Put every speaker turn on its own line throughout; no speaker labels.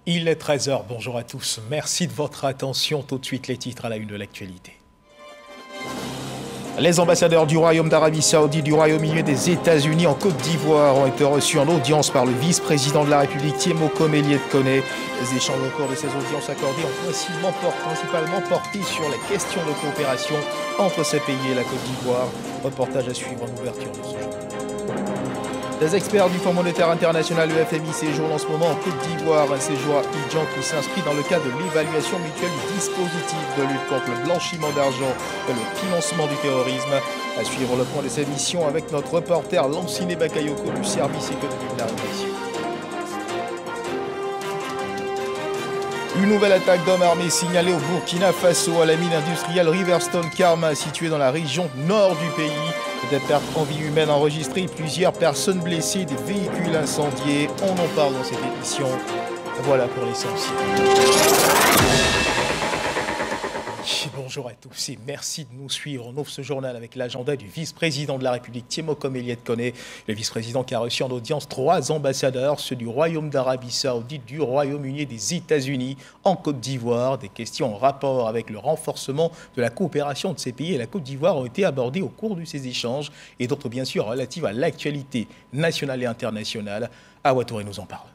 Il est 13 h, bonjour à tous. Merci de votre attention. Tout de suite, les titres à la une de l'actualité. Les ambassadeurs du Royaume d'Arabie Saoudite, du Royaume-Uni et des États-Unis en Côte d'Ivoire ont été reçus en audience par le vice-président de la République, Tiemoco Méliès-Koné. Les échanges au cours de ces audiences accordées ont principalement porté sur les questions de coopération entre ces pays et la Côte d'Ivoire. Reportage à suivre en ouverture de ce jour. Des experts du Fonds monétaire international, le FMI, séjournent en ce moment en Côte d'Ivoire. Un séjour à Abidjan qui s'inscrit dans le cadre de l'évaluation mutuelle du dispositif de lutte contre le blanchiment d'argent et le financement du terrorisme. À suivre le point de cette émission avec notre reporter Lanciné Bakayoko du service économique d'Arabie. Une nouvelle attaque d'hommes armés signalée au Burkina Faso à la mine industrielle Riverstone Karma située dans la région nord du pays. Des pertes en vie humaine enregistrées, plusieurs personnes blessées, des véhicules incendiés. On en parle dans cette émission. Voilà pour l'essentiel. Bonjour à tous et merci de nous suivre. On ouvre ce journal avec l'agenda du vice-président de la République, Tiemoco Méliès-Koné. Le vice-président qui a reçu en audience 3 ambassadeurs, ceux du Royaume d'Arabie Saoudite, du Royaume-Uni et des États-Unis en Côte d'Ivoire. Des questions en rapport avec le renforcement de la coopération de ces pays et la Côte d'Ivoire ont été abordées au cours de ces échanges et d'autres bien sûr relatives à l'actualité nationale et internationale. Awa Touré nous en parle.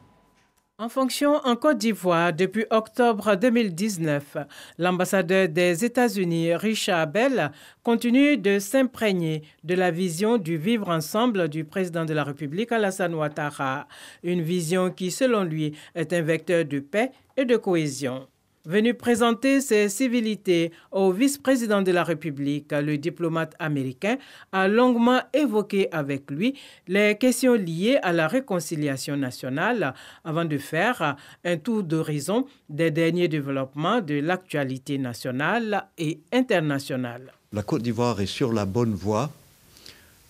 En fonction en Côte d'Ivoire depuis octobre 2019, l'ambassadeur des États-Unis, Richard Bell, continue de s'imprégner de la vision du vivre ensemble du président de la République, Alassane Ouattara. Une vision qui, selon lui, est un vecteur de paix et de cohésion. Venu présenter ses civilités au vice-président de la République, le diplomate américain a longuement évoqué avec lui les questions liées à la réconciliation nationale avant de faire un tour d'horizon des derniers développements de l'actualité nationale et internationale.
La Côte d'Ivoire est sur la bonne voie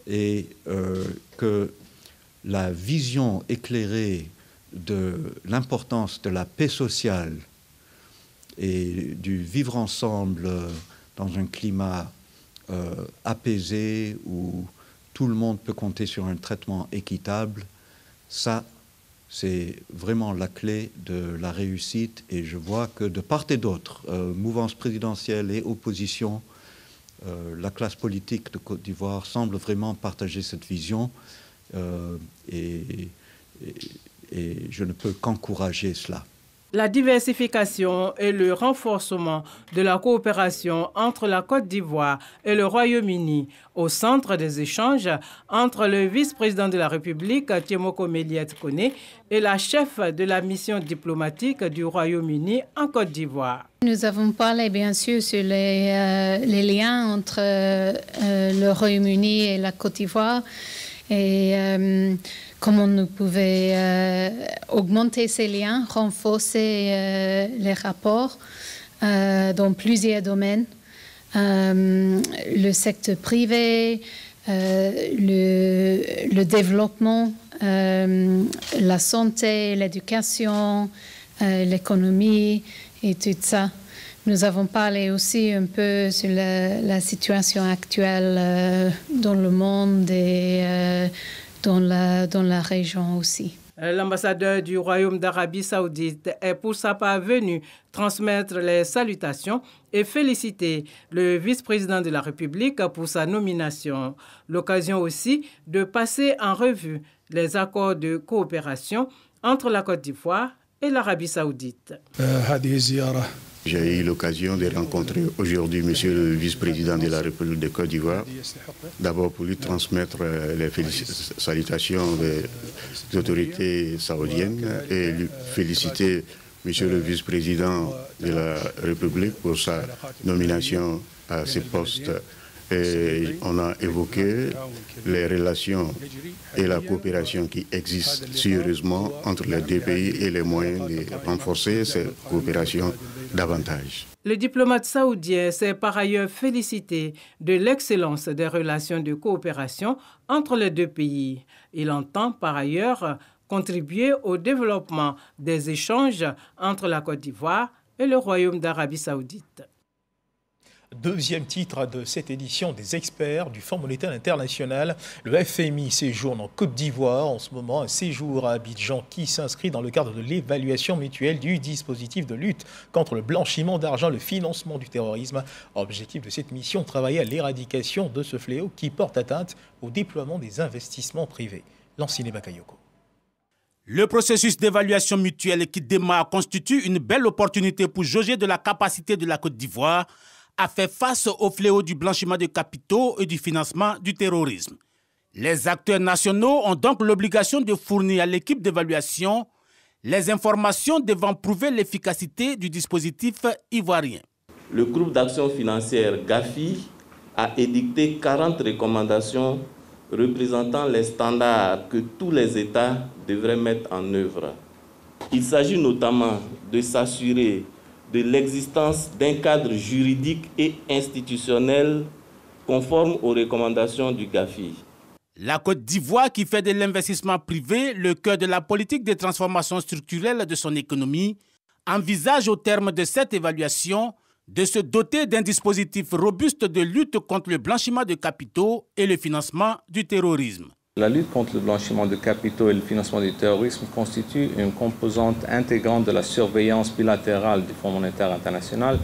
et que la vision éclairée de l'importance de la paix sociale et du vivre ensemble dans un climat apaisé où tout le monde peut compter sur un traitement équitable, ça, c'est vraiment la clé de la réussite. Et je vois que de part et d'autre, mouvance présidentielle et opposition, la classe politique de Côte d'Ivoire semble vraiment partager cette vision et je ne peux qu'encourager cela.
La diversification et le renforcement de la coopération entre la Côte d'Ivoire et le Royaume-Uni au centre des échanges entre le vice-président de la République, Tiemoco Méliès-Koné, et la chef de la mission diplomatique du Royaume-Uni en Côte d'Ivoire.
Nous avons parlé bien sûr sur les liens entre le Royaume-Uni et la Côte d'Ivoire et comment nous pouvons augmenter ces liens, renforcer les rapports dans plusieurs domaines. Le secteur privé, le développement, la santé, l'éducation, l'économie et tout ça. Nous avons parlé aussi un peu sur la situation actuelle dans le monde et dans la région aussi.
L'ambassadeur du Royaume d'Arabie Saoudite est pour sa part venu transmettre les salutations et féliciter le vice-président de la République pour sa nomination. L'occasion aussi de passer en revue les accords de coopération entre la Côte d'Ivoire et l'Arabie Saoudite.
J'ai eu l'occasion de rencontrer aujourd'hui Monsieur le vice-président de la République de Côte d'Ivoire, d'abord pour lui transmettre les salutations des autorités saoudiennes et lui féliciter Monsieur le vice-président de la République pour sa nomination à ce poste. Et on a évoqué les relations et la coopération qui existent sérieusement entre les deux pays et les moyens de renforcer cette coopération davantage.
Le diplomate saoudien s'est par ailleurs félicité de l'excellence des relations de coopération entre les deux pays. Il entend par ailleurs contribuer au développement des échanges entre la Côte d'Ivoire et le Royaume d'Arabie Saoudite.
Deuxième titre de cette édition des experts du Fonds monétaire international. Le FMI séjourne en Côte d'Ivoire. En ce moment, un séjour à Abidjan qui s'inscrit dans le cadre de l'évaluation mutuelle du dispositif de lutte contre le blanchiment d'argent, le financement du terrorisme. Objectif de cette mission, travailler à l'éradication de ce fléau qui porte atteinte au déploiement des investissements privés. Lanciné Bakayoko.
Le processus d'évaluation mutuelle qui démarre constitue une belle opportunité pour jauger de la capacité de la Côte d'Ivoire à faire face au fléau du blanchiment de capitaux et du financement du terrorisme. Les acteurs nationaux ont donc l'obligation de fournir à l'équipe d'évaluation les informations devant prouver l'efficacité du dispositif ivoirien.
Le groupe d'action financière GAFI a édicté 40 recommandations représentant les standards que tous les États devraient mettre en œuvre. Il s'agit notamment de s'assurer de l'existence d'un cadre juridique et institutionnel conforme aux recommandations du GAFI.
La Côte d'Ivoire, qui fait de l'investissement privé le cœur de la politique de transformation structurelle de son économie, envisage au terme de cette évaluation de se doter d'un dispositif robuste de lutte contre le blanchiment de capitaux et le financement du terrorisme.
La lutte contre le blanchiment de capitaux et le financement du terrorisme constitue une composante intégrante de la surveillance bilatérale du Fonds monétaire international,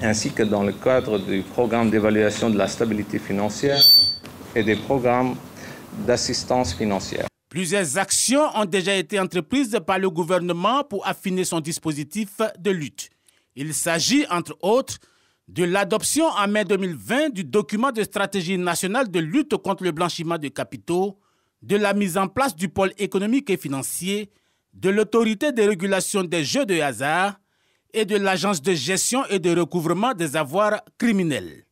ainsi que dans le cadre du programme d'évaluation de la stabilité financière et des programmes d'assistance financière.
Plusieurs actions ont déjà été entreprises par le gouvernement pour affiner son dispositif de lutte. Il s'agit, entre autres, de l'adoption en mai 2020 du document de stratégie nationale de lutte contre le blanchiment de capitaux, de la mise en place du pôle économique et financier, de l'autorité de régulation des jeux de hasard et de l'agence de gestion et de recouvrement des avoirs criminels.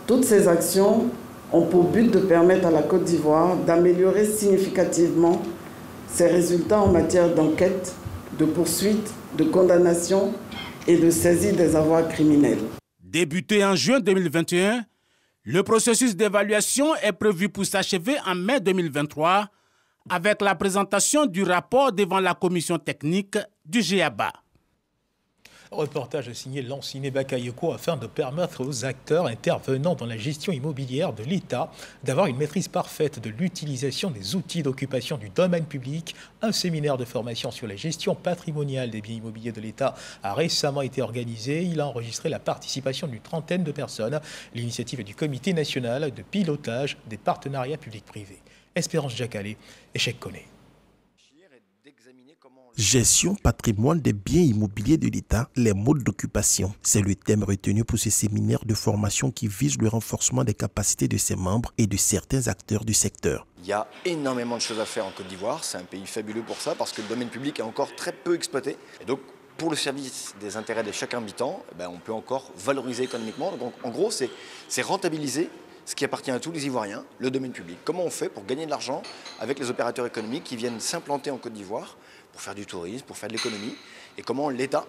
Toutes ces actions ont pour but de permettre à la Côte d'Ivoire d'améliorer significativement ses résultats en matière d'enquête, de poursuite, de condamnation et de saisie des avoirs criminels.
Débuté en juin 2021, le processus d'évaluation est prévu pour s'achever en mai 2023 avec la présentation du rapport devant la commission technique du GABA.
Reportage signé Lanciné Bakayoko afin de permettre aux acteurs intervenant dans la gestion immobilière de l'État d'avoir une maîtrise parfaite de l'utilisation des outils d'occupation du domaine public. Un séminaire de formation sur la gestion patrimoniale des biens immobiliers de l'État a récemment été organisé. Il a enregistré la participation d'une trentaine de personnes. L'initiative est du Comité national de pilotage des partenariats publics-privés. Espérance Jacalé et Cheikh Koné.
Gestion patrimoine des biens immobiliers de l'État, les modes d'occupation. C'est le thème retenu pour ce séminaire de formation qui vise le renforcement des capacités de ses membres et de certains acteurs du secteur.
Il y a énormément de choses à faire en Côte d'Ivoire. C'est un pays fabuleux pour ça parce que le domaine public est encore très peu exploité. Et donc, pour le service des intérêts de chaque habitant, on peut encore valoriser économiquement. Donc, en gros, c'est rentabiliser ce qui appartient à tous les Ivoiriens, le domaine public. Comment on fait pour gagner de l'argent avec les opérateurs économiques qui viennent s'implanter en Côte d'Ivoire pour faire du tourisme, pour faire de l'économie, et comment l'État,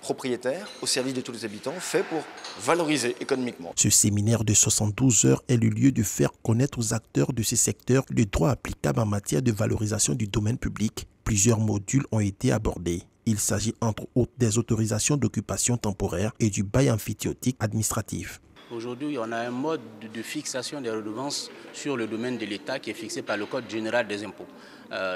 propriétaire, au service de tous les habitants, fait pour valoriser économiquement.
Ce séminaire de 72 heures est le lieu de faire connaître aux acteurs de ce secteur le droit applicable en matière de valorisation du domaine public. Plusieurs modules ont été abordés. Il s'agit entre autres des autorisations d'occupation temporaire et du bail amphithéotique administratif.
Aujourd'hui, on a un mode de fixation des redevances sur le domaine de l'État qui est fixé par le Code général des impôts.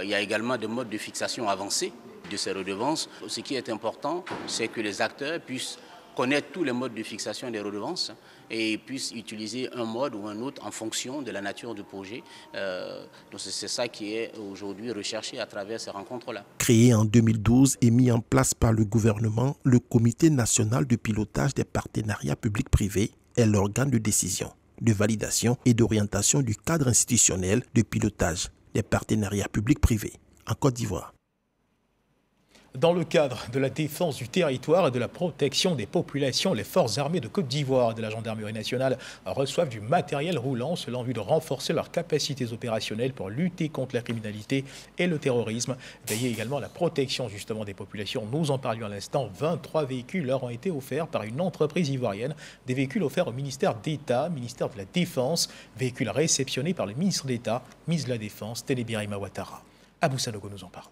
Il y a également des modes de fixation avancés de ces redevances. Ce qui est important, c'est que les acteurs puissent connaître tous les modes de fixation des redevances et puissent utiliser un mode ou un autre en fonction de la nature du projet. Donc c'est ça qui est aujourd'hui recherché à travers ces rencontres-là.
Créé en 2012 et mis en place par le gouvernement, le Comité national de pilotage des partenariats publics-privés est l'organe de décision, de validation et d'orientation du cadre institutionnel de pilotage des partenariats publics-privés en Côte d'Ivoire.
Dans le cadre de la défense du territoire et de la protection des populations, les forces armées de Côte d'Ivoire et de la gendarmerie nationale reçoivent du matériel roulant selon vue de renforcer leurs capacités opérationnelles pour lutter contre la criminalité et le terrorisme. Veiller également à la protection justement des populations. Nous en parlions à l'instant. 23 véhicules leur ont été offerts par une entreprise ivoirienne. Des véhicules offerts au ministère d'État, ministère de la Défense. Véhicules réceptionnés par le ministre d'État, ministre de la Défense, Ténébirima Ouattara. Abou Sanogo nous en parle.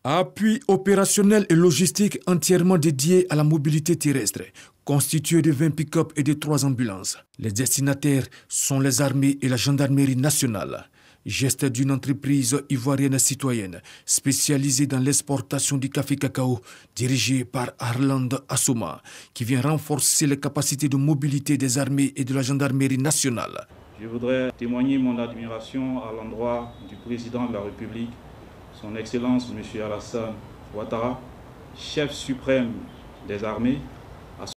Appui opérationnel et logistique entièrement dédié à la mobilité terrestre, constitué de 20 pick-up et de 3 ambulances. Les destinataires sont les armées et la gendarmerie nationale. Geste d'une entreprise ivoirienne citoyenne spécialisée dans l'exportation du café cacao, dirigée par Harland Assouma, qui vient renforcer les capacités de mobilité des armées et de la gendarmerie nationale.
Je voudrais témoigner mon admiration à l'endroit du président de la République, son Excellence M. Alassane Ouattara, chef suprême des armées. À son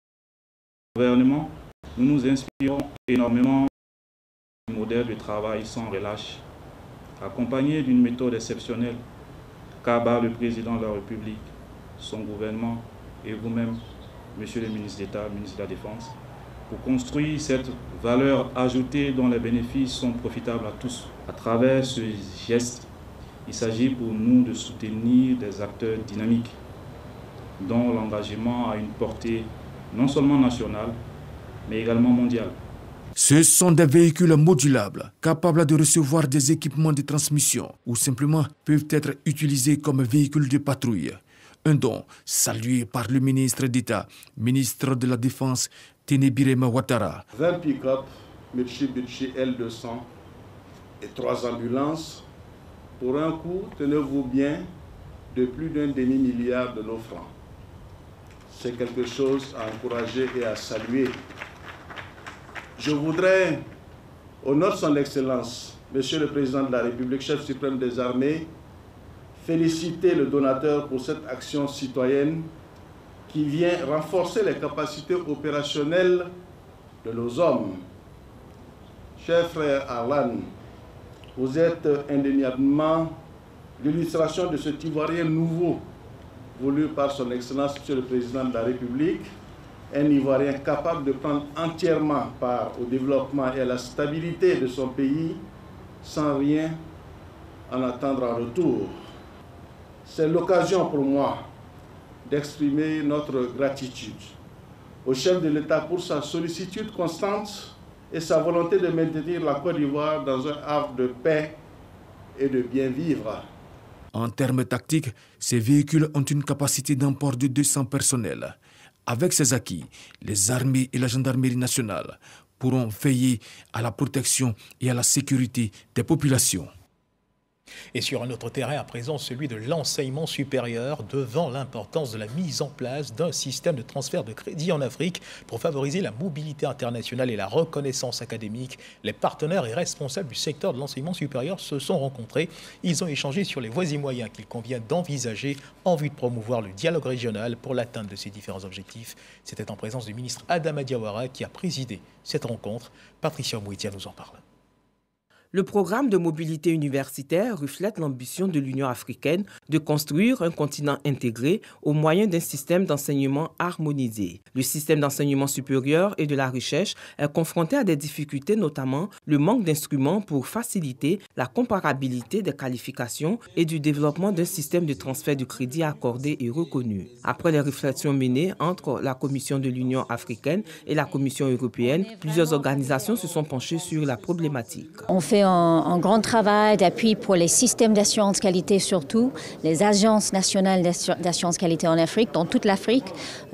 gouvernement, nous nous inspirons énormément du modèle de travail sans relâche, accompagné d'une méthode exceptionnelle qu'abat le président de la République, son gouvernement et vous-même, Monsieur le ministre d'État, ministre de la Défense, pour construire cette valeur ajoutée dont les bénéfices sont profitables à tous. À travers ce geste, il s'agit pour nous de soutenir des acteurs dynamiques dont l'engagement a une portée non seulement nationale, mais également mondiale.
Ce sont des véhicules modulables, capables de recevoir des équipements de transmission ou simplement peuvent être utilisés comme véhicules de patrouille. Un don salué par le ministre d'État, ministre de la Défense, Téné Birima Ouattara.
20 pick-up Mitsubishi L200 et 3 ambulances pour un coût, tenez-vous bien, de plus d'1 demi-milliard de nos francs. C'est quelque chose à encourager et à saluer. Je voudrais, au nom de son Excellence, Monsieur le Président de la République, chef suprême des armées, féliciter le donateur pour cette action citoyenne qui vient renforcer les capacités opérationnelles de nos hommes. Cher frère Arlan, vous êtes indéniablement l'illustration de cet Ivoirien nouveau, voulu par son Excellence, Monsieur le Président de la République, un Ivoirien capable de prendre entièrement part au développement et à la stabilité de son pays, sans rien en attendre en retour. C'est l'occasion pour moi d'exprimer notre gratitude au chef de l'État pour sa sollicitude constante et sa volonté de maintenir la Côte d'Ivoire dans un havre de paix et de bien vivre.
En termes tactiques, ces véhicules ont une capacité d'emport de 200 personnels. Avec ces acquis, les armées et la gendarmerie nationale pourront veiller à la protection et à la sécurité des populations.
Et sur un autre terrain, à présent, celui de l'enseignement supérieur, devant l'importance de la mise en place d'un système de transfert de crédit en Afrique pour favoriser la mobilité internationale et la reconnaissance académique. Les partenaires et responsables du secteur de l'enseignement supérieur se sont rencontrés. Ils ont échangé sur les voies et moyens qu'il convient d'envisager en vue de promouvoir le dialogue régional pour l'atteinte de ces différents objectifs. C'était en présence du ministre Adama Diawara qui a présidé cette rencontre. Patricia Mouitia nous en parle.
Le programme de mobilité universitaire reflète l'ambition de l'Union africaine de construire un continent intégré au moyen d'un système d'enseignement harmonisé. Le système d'enseignement supérieur et de la recherche est confronté à des difficultés, notamment le manque d'instruments pour faciliter la comparabilité des qualifications et du développement d'un système de transfert de crédit accordé et reconnu. Après les réflexions menées entre la Commission de l'Union africaine et la Commission européenne, plusieurs organisations se sont penchées sur la problématique.
On fait un grand travail d'appui pour les systèmes d'assurance qualité, surtout les agences nationales d'assurance qualité en Afrique, dans toute l'Afrique,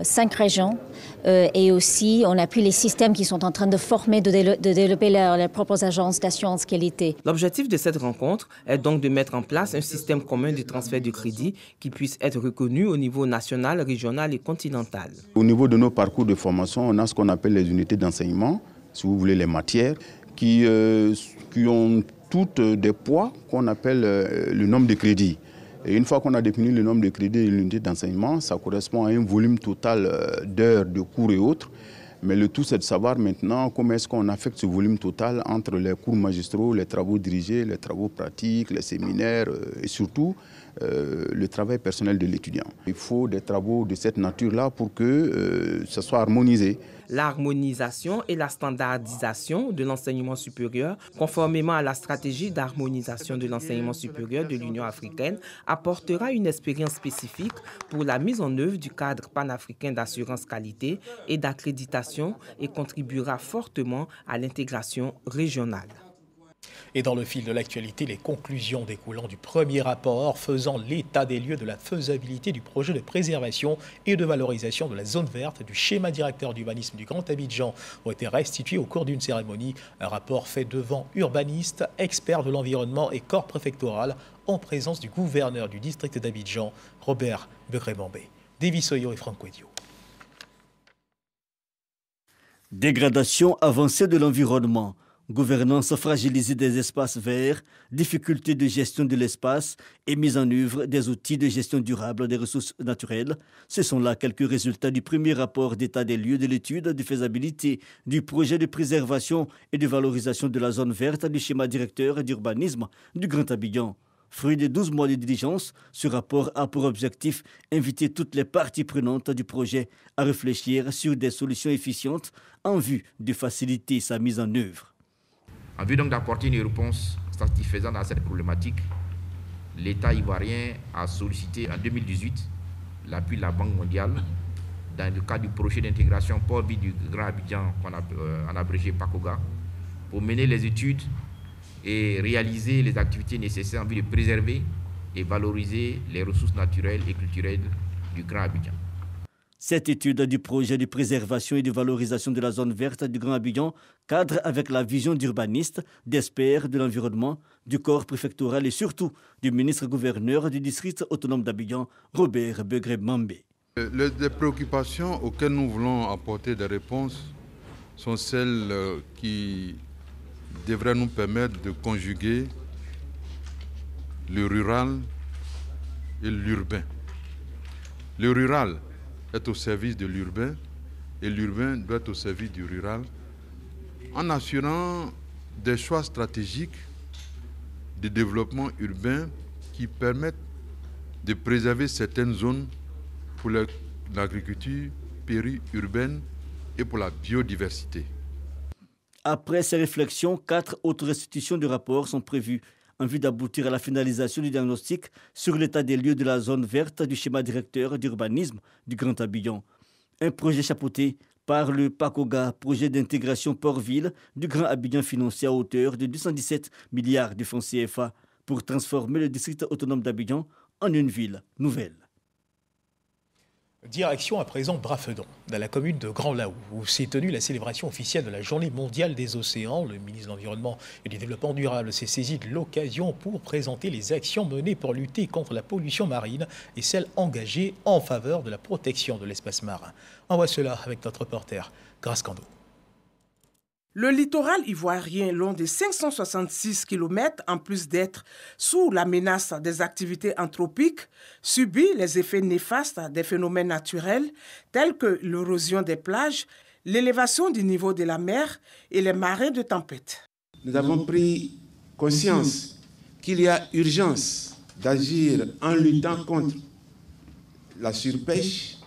5 régions. Et aussi, on appuie les systèmes qui sont en train de former, de développer leurs propres agences d'assurance qualité.
L'objectif de cette rencontre est donc de mettre en place un système commun de transfert de crédit qui puisse être reconnu au niveau national, régional et continental.
Au niveau de nos parcours de formation, on a ce qu'on appelle les unités d'enseignement, si vous voulez les matières, qui ont toutes des poids qu'on appelle le nombre de crédits. Et une fois qu'on a défini le nombre de crédits et l'unité d'enseignement, ça correspond à un volume total d'heures, de cours et autres. Mais le tout, c'est de savoir maintenant comment est-ce qu'on affecte ce volume total entre les cours magistraux, les travaux dirigés, les travaux pratiques, les séminaires et surtout le travail personnel de l'étudiant. Il faut des travaux de cette nature-là pour que ça soit harmonisé.
L'harmonisation et la standardisation de l'enseignement supérieur, conformément à la stratégie d'harmonisation de l'enseignement supérieur de l'Union africaine, apportera une expérience spécifique pour la mise en œuvre du cadre panafricain d'assurance qualité et d'accréditation et contribuera fortement à l'intégration régionale.
Et dans le fil de l'actualité, les conclusions découlant du premier rapport faisant l'état des lieux de la faisabilité du projet de préservation et de valorisation de la zone verte du schéma directeur d'urbanisme du Grand Abidjan ont été restituées au cours d'une cérémonie. Un rapport fait devant urbanistes, experts de l'environnement et corps préfectoral en présence du gouverneur du district d'Abidjan, Robert Begré-Mambé. Davis Oyo et Franck Kwedio.
Dégradation avancée de l'environnement, gouvernance fragilisée des espaces verts, difficultés de gestion de l'espace et mise en œuvre des outils de gestion durable des ressources naturelles. Ce sont là quelques résultats du premier rapport d'état des lieux de l'étude de faisabilité du projet de préservation et de valorisation de la zone verte du schéma directeur d'urbanisme du Grand Abidjan. Fruit de 12 mois de diligence, ce rapport a pour objectif d'inviter toutes les parties prenantes du projet à réfléchir sur des solutions efficientes en vue de faciliter sa mise en œuvre.
En vue donc d'apporter une réponse satisfaisante à cette problématique, l'État ivoirien a sollicité en 2018 l'appui de la Banque mondiale dans le cadre du projet d'intégration port-ville du Grand Abidjan, en abrégé PACOGA, pour mener les études et réaliser les activités nécessaires en vue de préserver et valoriser les ressources naturelles et culturelles du Grand Abidjan.
Cette étude du projet de préservation et de valorisation de la zone verte du Grand Abidjan cadre avec la vision d'urbanistes, d'experts de l'environnement, du corps préfectoral et surtout du ministre-gouverneur du district autonome d'Abidjan, Robert Begré-Mambé.
Les préoccupations auxquelles nous voulons apporter des réponses sont celles qui devrait nous permettre de conjuguer le rural et l'urbain. Le rural est au service de l'urbain et l'urbain doit être au service du rural en assurant des choix stratégiques de développement urbain qui permettent de préserver certaines zones pour l'agriculture périurbaine et pour la biodiversité.
Après ces réflexions, 4 autres restitutions de rapports sont prévues en vue d'aboutir à la finalisation du diagnostic sur l'état des lieux de la zone verte du schéma directeur d'urbanisme du Grand Abidjan. Un projet chapeauté par le PACOGA, projet d'intégration port-ville du Grand Abidjan financé à hauteur de 217 milliards de francs CFA pour transformer le district autonome d'Abidjan en une ville nouvelle.
Direction à présent Brafedon, dans la commune de Grand Laou, où s'est tenue la célébration officielle de la Journée mondiale des océans. Le ministre de l'Environnement et du Développement durable s'est saisi de l'occasion pour présenter les actions menées pour lutter contre la pollution marine et celles engagées en faveur de la protection de l'espace marin. On voit cela avec notre reporter Grace Kando.
Le littoral ivoirien, long de 566 km, en plus d'être sous la menace des activités anthropiques, subit les effets néfastes des phénomènes naturels tels que l'érosion des plages, l'élévation du niveau de la mer et les marées de tempête.
Nous avons pris conscience qu'il y a urgence d'agir en luttant contre la surpêche,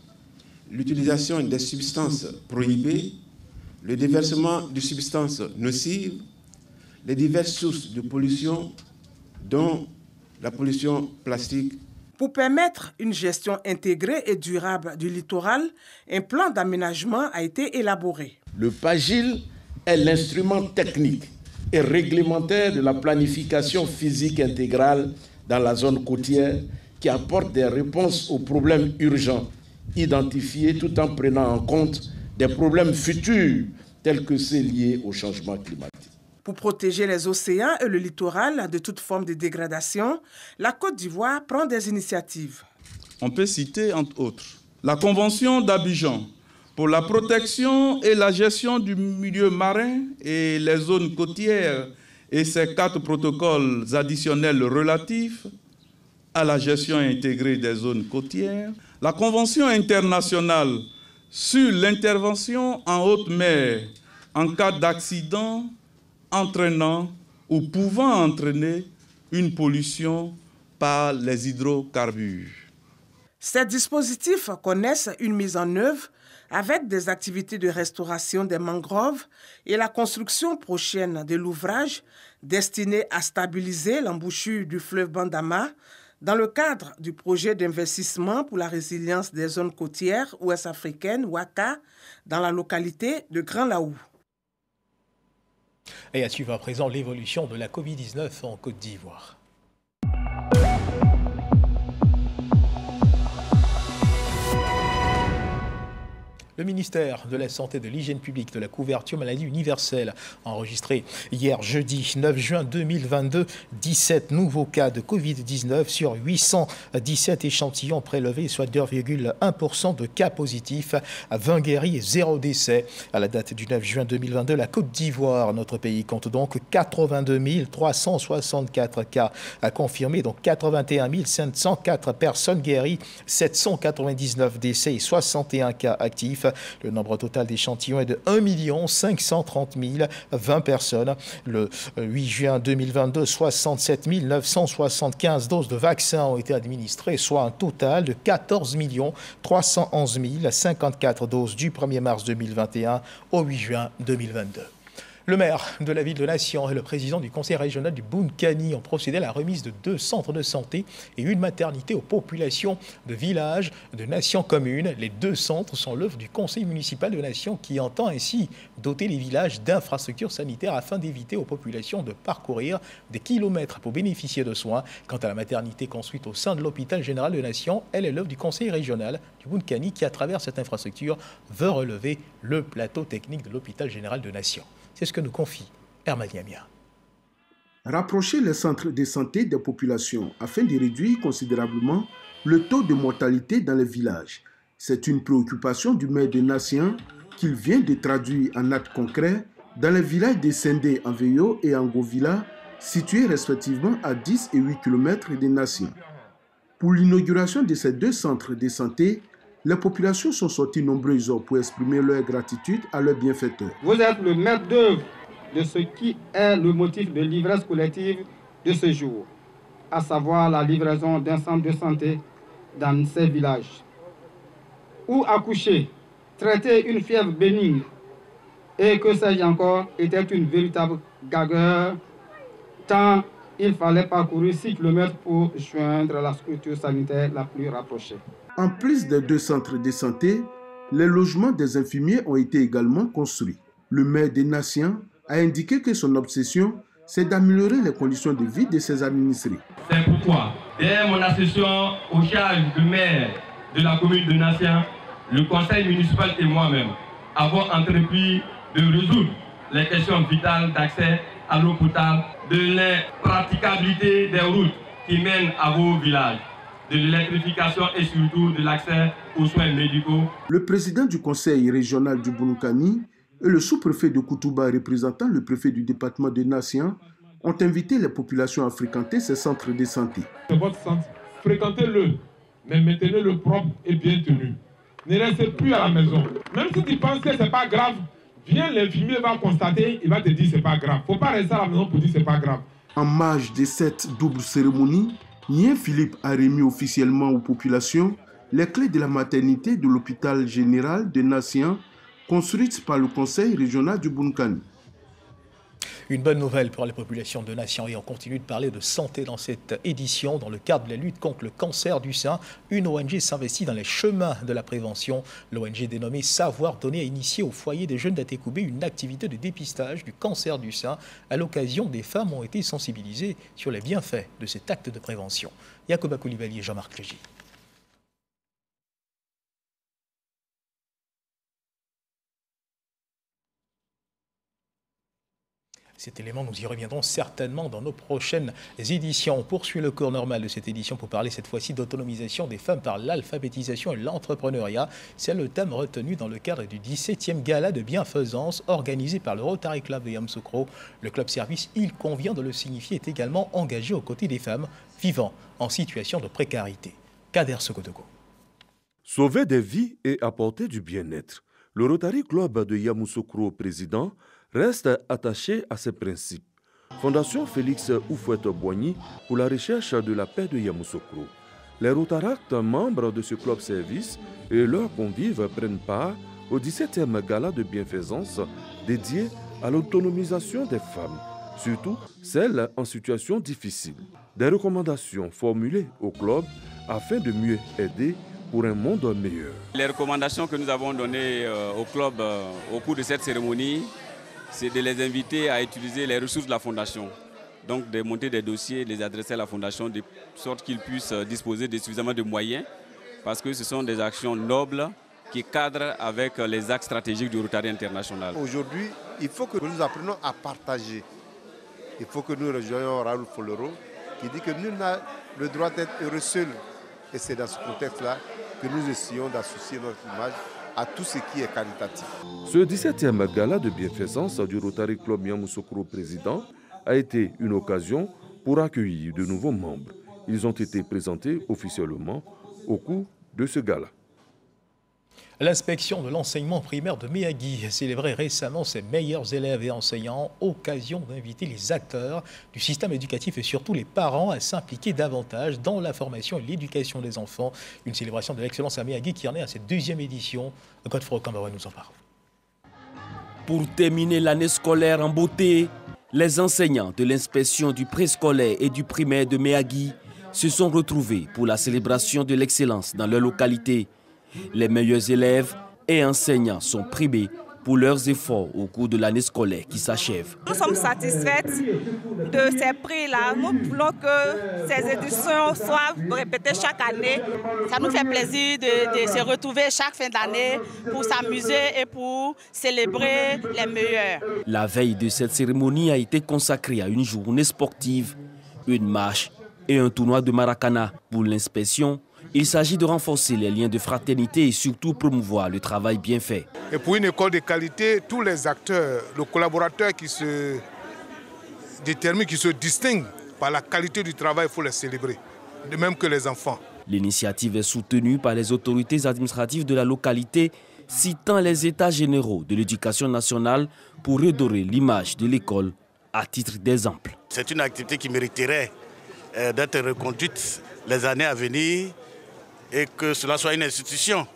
l'utilisation des substances prohibées, le déversement de substances nocives, les diverses sources de pollution, dont la pollution plastique.
Pour permettre une gestion intégrée et durable du littoral, un plan d'aménagement a été élaboré.
Le PAGIL est l'instrument technique et réglementaire de la planification physique intégrale dans la zone côtière qui apporte des réponses aux problèmes urgents identifiés tout en prenant en compte des problèmes futurs tels que ceux liés au changement climatique.
Pour protéger les océans et le littoral de toute forme de dégradation, la Côte d'Ivoire prend des initiatives.
On peut citer, entre autres, la Convention d'Abidjan pour la protection et la gestion du milieu marin et les zones côtières et ses 4 protocoles additionnels relatifs à la gestion intégrée des zones côtières, la Convention internationale sur l'intervention en haute mer en cas d'accident entraînant ou pouvant entraîner une pollution par les hydrocarbures.
Ces dispositifs connaissent une mise en œuvre avec des activités de restauration des mangroves et la construction prochaine de l'ouvrage destiné à stabiliser l'embouchure du fleuve Bandama dans le cadre du projet d'investissement pour la résilience des zones côtières ouest-africaines, WACA, dans la localité de Grand Laou.
Et à suivre à présent l'évolution de la Covid-19 en Côte d'Ivoire. Le ministère de la Santé, de l'Hygiène publique, de la couverture maladie universelle a enregistré hier jeudi 9 juin 2022 17 nouveaux cas de Covid-19 sur 817 échantillons prélevés, soit 2,1% de cas positifs, 20 guéris et 0 décès. À la date du 9 juin 2022, la Côte d'Ivoire, notre pays, compte donc 82 364 cas confirmés, donc 81 504 personnes guéries, 799 décès et 61 cas actifs. Le nombre total d'échantillons est de 1 530 020 personnes. Le 8 juin 2022, 67 975 doses de vaccins ont été administrées, soit un total de 14 311 054 doses du 1er mars 2021 au 8 juin 2022. Le maire de la ville de Nation et le président du conseil régional du Boun-Kani ont procédé à la remise de 2 centres de santé et une maternité aux populations de villages de Nation commune. Les 2 centres sont l'œuvre du conseil municipal de Nation qui entend ainsi doter les villages d'infrastructures sanitaires afin d'éviter aux populations de parcourir des kilomètres pour bénéficier de soins. Quant à la maternité construite au sein de l'hôpital général de Nation, elle est l'œuvre du conseil régional du Boun-Kani qui, à travers cette infrastructure, veut relever le plateau technique de l'hôpital général de Nation. C'est ce que nous confie Herman Yamia.
Rapprocher les centres de santé des populations afin de réduire considérablement le taux de mortalité dans les villages. C'est une préoccupation du maire de Nation qu'il vient de traduire en actes concrets dans les villages de Sendé en Veyo et Angovila, situés respectivement à 10 et 8 km de Nation. Pour l'inauguration de ces 2 centres de santé, les populations sont sorties nombreuses pour exprimer leur gratitude à leurs bienfaiteurs.
Vous êtes le maître d'œuvre de ce qui est le motif de l'ivresse collective de ce jour, à savoir la livraison d'un centre de santé dans ces villages. Où accoucher, traiter une fièvre bénigne et que sais-je encore, était une véritable gageure, tant il fallait parcourir 6 km pour joindre la structure sanitaire la plus rapprochée.
En plus des 2 centres de santé, les logements des infirmiers ont été également construits. Le maire de Nation a indiqué que son obsession, c'est d'améliorer les conditions de vie de ses administrés.
C'est pourquoi, dès mon accession au charge de maire de la commune de Nation, le conseil municipal et moi-même avons entrepris de résoudre les questions vitales d'accès à l'eau potable, de l'impraticabilité des routes qui mènent à vos villages, de l'électrification et surtout de l'accès aux soins médicaux.
Le président du conseil régional du Boun-Kani et le sous-préfet de Koutouba représentant le préfet du département de Nation ont invité les populations à fréquenter ces centres de santé.
C'est votre centre, fréquentez-le, mais maintenez-le propre et bien tenu. Ne restez plus à la maison. Même si tu penses que ce n'est pas grave, viens, l'infirmier va constater, il va te dire que ce n'est pas grave. Il ne faut pas rester à la maison pour dire que ce n'est pas grave.
En marge de cette double cérémonie, Nien Philippe a remis officiellement aux populations les clés de la maternité de l'hôpital général de Nation, construite par le conseil régional du Boun-Kani.
Une bonne nouvelle pour les populations de Nation et on continue de parler de santé dans cette édition. Dans le cadre de la lutte contre le cancer du sein, une ONG s'investit dans les chemins de la prévention. L'ONG dénommée Savoir Donner a initié au foyer des jeunes d'Atekoubé une activité de dépistage du cancer du sein. À l'occasion, des femmes ont été sensibilisées sur les bienfaits de cet acte de prévention. Yacouba Koulibaly et Jean-Marc Légy. Cet élément, nous y reviendrons certainement dans nos prochaines éditions. On poursuit le cours normal de cette édition pour parler cette fois-ci d'autonomisation des femmes par l'alphabétisation et l'entrepreneuriat. C'est le thème retenu dans le cadre du 17e gala de bienfaisance organisé par le Rotary Club de Yamoussoukro. Le club service, il convient de le signifier, est également engagé aux côtés des femmes vivant en situation de précarité. Kader Sokotogo.
Sauver des vies et apporter du bien-être. Le Rotary Club de Yamoussoukro, président, reste attaché à ces principes. Fondation Félix Houphouët-Boigny pour la recherche de la paix de Yamoussoukro. Les Rotaractes, membres de ce club service et leurs convives prennent part au 17e gala de bienfaisance dédié à l'autonomisation des femmes, surtout celles en situation difficile. Des recommandations formulées au club afin de mieux aider pour un monde meilleur.
Les recommandations que nous avons données au club au cours de cette cérémonie,
c'est de les inviter à utiliser les ressources de la Fondation. Donc de monter des dossiers, les adresser à la Fondation de sorte qu'ils puissent disposer de suffisamment de moyens parce que ce sont des actions nobles qui cadrent avec les axes stratégiques du Rotary international.
Aujourd'hui, il faut que nous apprenions à partager. Il faut que nous rejoignions Raoul Folero qui dit que nul n'a le droit d'être heureux seul. Et c'est dans ce contexte-là que nous essayons d'associer notre image à tout ce qui est caritatif.
Ce 17e gala de bienfaisance du Rotary Club Yamoussoukro président a été une occasion pour accueillir de nouveaux membres. Ils ont été présentés officiellement au cours de ce gala.
L'inspection de l'enseignement primaire de Méagui a célébré récemment ses meilleurs élèves et enseignants, occasion d'inviter les acteurs du système éducatif et surtout les parents à s'impliquer davantage dans la formation et l'éducation des enfants. Une célébration de l'excellence à Méagui qui en est à cette 2e édition. Godefroy Kambawa nous en parle.
Pour terminer l'année scolaire en beauté, les enseignants de l'inspection du préscolaire et du primaire de Méagui se sont retrouvés pour la célébration de l'excellence dans leur localité. Les meilleurs élèves et enseignants sont primés pour leurs efforts au cours de l'année scolaire qui s'achève.
Nous sommes satisfaits de ces prix-là. Nous voulons que ces éditions soient répétées chaque année. Ça nous fait plaisir de se retrouver chaque fin d'année pour s'amuser et pour célébrer les meilleurs.
La veille de cette cérémonie a été consacrée à une journée sportive, une marche et un tournoi de Maracana. Pour l'inspection, il s'agit de renforcer les liens de fraternité et surtout promouvoir le travail bien fait.
Et pour une école de qualité, tous les acteurs, les collaborateurs qui se déterminent, qui se distinguent par la qualité du travail, il faut les célébrer, de même que les enfants.
L'initiative est soutenue par les autorités administratives de la localité, citant les états généraux de l'éducation nationale pour redorer l'image de l'école à titre d'exemple.
C'est une activité qui mériterait d'être reconduite les années à venir et que cela soit une institution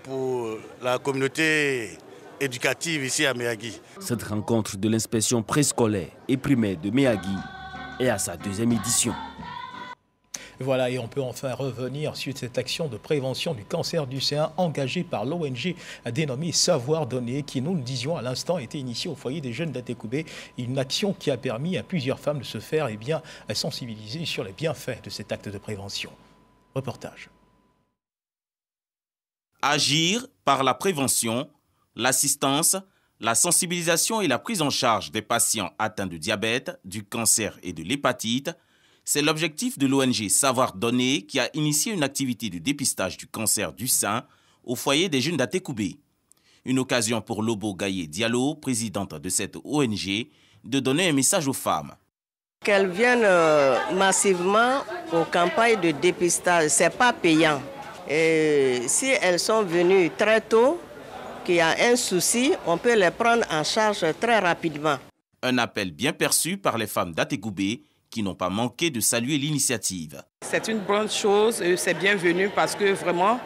pour la communauté éducative ici à Méagui.
Cette rencontre de l'inspection préscolaire et primaire de Méagui est à sa 2e édition.
Voilà, et on peut enfin revenir sur cette action de prévention du cancer du sein engagée par l'ONG dénommée Savoir Donner, qui, nous le disions à l'instant, a été initiée au foyer des jeunes d'Atekoubé. Une action qui a permis à plusieurs femmes de se faire sensibiliser sur les bienfaits de cet acte de prévention. Reportage.
Agir par la prévention, l'assistance, la sensibilisation et la prise en charge des patients atteints de diabète, du cancer et de l'hépatite, c'est l'objectif de l'ONG Savoir Donner qui a initié une activité de dépistage du cancer du sein au foyer des jeunes d'Atekoubé. Une occasion pour Lobo Gaye Diallo, présidente de cette ONG, de donner un message aux femmes.
Qu'elles viennent massivement aux campagnes de dépistage, ce n'est pas payant. Et si elles sont venues très tôt, qu'il y a un souci, on peut les prendre en charge très rapidement.
Un appel bien perçu par les femmes d'Atekoubé qui n'ont pas manqué de saluer l'initiative.
C'est une bonne chose, c'est bienvenu parce que vraiment,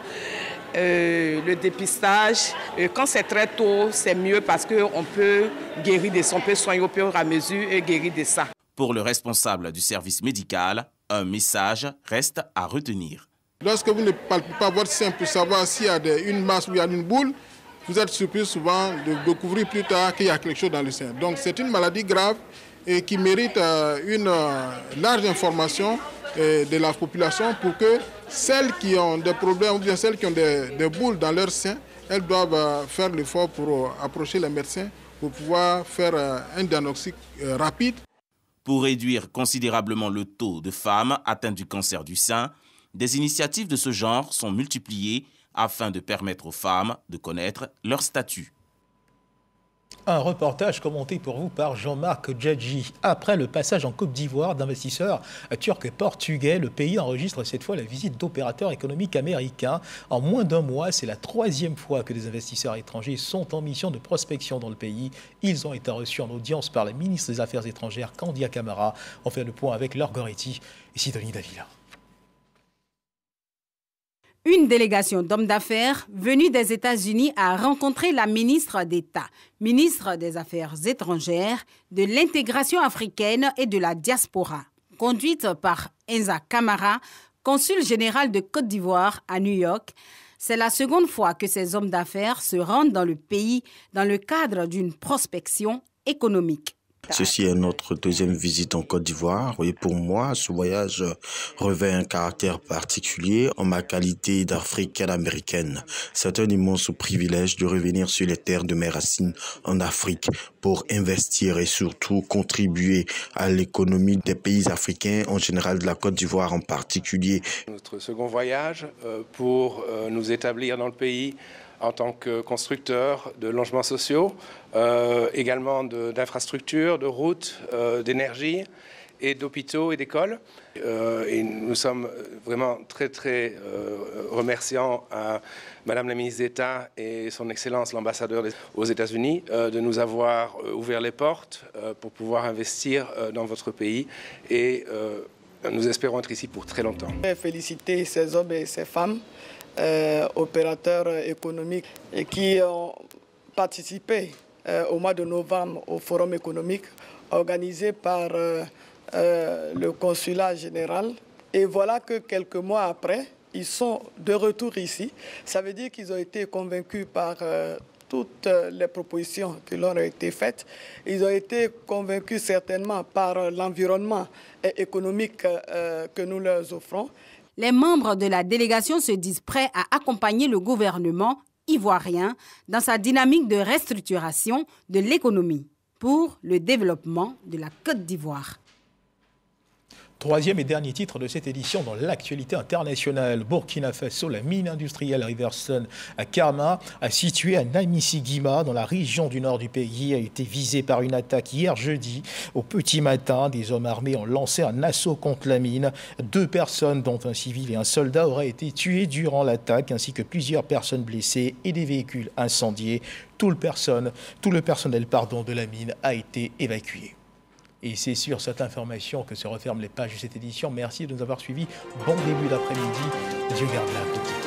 le dépistage, quand c'est très tôt, c'est mieux parce qu'on peut guérir de ça, on peut soigner au fur et à mesure et guérir de ça.
Pour le responsable du service médical, un message reste à retenir.
Lorsque vous ne palpez pas votre sein pour savoir s'il y a une masse ou il y a une boule, vous êtes surpris souvent de découvrir plus tard qu'il y a quelque chose dans le sein. Donc c'est une maladie grave et qui mérite une large information de la population pour que celles qui ont des problèmes ou bien celles qui ont des boules dans leur sein, elles doivent faire l'effort pour approcher les médecins pour pouvoir faire un diagnostic rapide.
Pour réduire considérablement le taux de femmes atteintes du cancer du sein, des initiatives de ce genre sont multipliées afin de permettre aux femmes de connaître leur statut.
Un reportage commenté pour vous par Jean-Marc Djadji. Après le passage en Côte d'Ivoire d'investisseurs turcs et portugais, le pays enregistre cette fois la visite d'opérateurs économiques américains. En moins d'un mois, c'est la 3e fois que des investisseurs étrangers sont en mission de prospection dans le pays. Ils ont été reçus en audience par la ministre des Affaires étrangères, Candia Camara. On fait le point avec Laure Goretti et Sidonie Davila.
Une délégation d'hommes d'affaires venue des États-Unis a rencontré la ministre d'État, ministre des Affaires étrangères, de l'intégration africaine et de la diaspora, conduite par Enza Camara, consul général de Côte d'Ivoire à New York. C'est la seconde fois que ces hommes d'affaires se rendent dans le pays dans le cadre d'une prospection économique.
Ceci est notre deuxième visite en Côte d'Ivoire et pour moi, ce voyage revêt un caractère particulier en ma qualité d'Africaine-Américaine. C'est un immense privilège de revenir sur les terres de mes racines en Afrique pour investir et surtout contribuer à l'économie des pays africains en général, de la Côte d'Ivoire en particulier.
Notre second voyage pour nous établir dans le pays en tant que constructeur de logements sociaux, également d'infrastructures, de routes, d'énergie et d'hôpitaux et d'écoles. Et nous sommes vraiment très remerciants à Madame la ministre d'État et son Excellence l'ambassadeur aux États-Unis de nous avoir ouvert les portes pour pouvoir investir dans votre pays et nous espérons être ici pour très longtemps.
Féliciter ces hommes et ces femmes opérateurs économiques et qui ont participé au mois de novembre au forum économique organisé par le consulat général. Et voilà que quelques mois après, ils sont de retour ici. Ça veut dire qu'ils ont été convaincus par toutes les propositions qui leur ont été faites. Ils ont été convaincus certainement par l'environnement économique que nous leur offrons.
Les membres de la délégation se disent prêts à accompagner le gouvernement ivoirien dans sa dynamique de restructuration de l'économie pour le développement de la Côte d'Ivoire.
Troisième et dernier titre de cette édition dans l'actualité internationale. Burkina Faso, la mine industrielle Riverstone à Karma, située à Namisigima, dans la région du nord du pays, a été visée par une attaque hier jeudi. Au petit matin, des hommes armés ont lancé un assaut contre la mine. 2 personnes, dont un civil et un soldat, auraient été tués durant l'attaque, ainsi que plusieurs personnes blessées et des véhicules incendiés. Tout le personnel de la mine a été évacué. Et c'est sur cette information que se referment les pages de cette édition. Merci de nous avoir suivis. Bon début d'après-midi. Dieu garde la petite.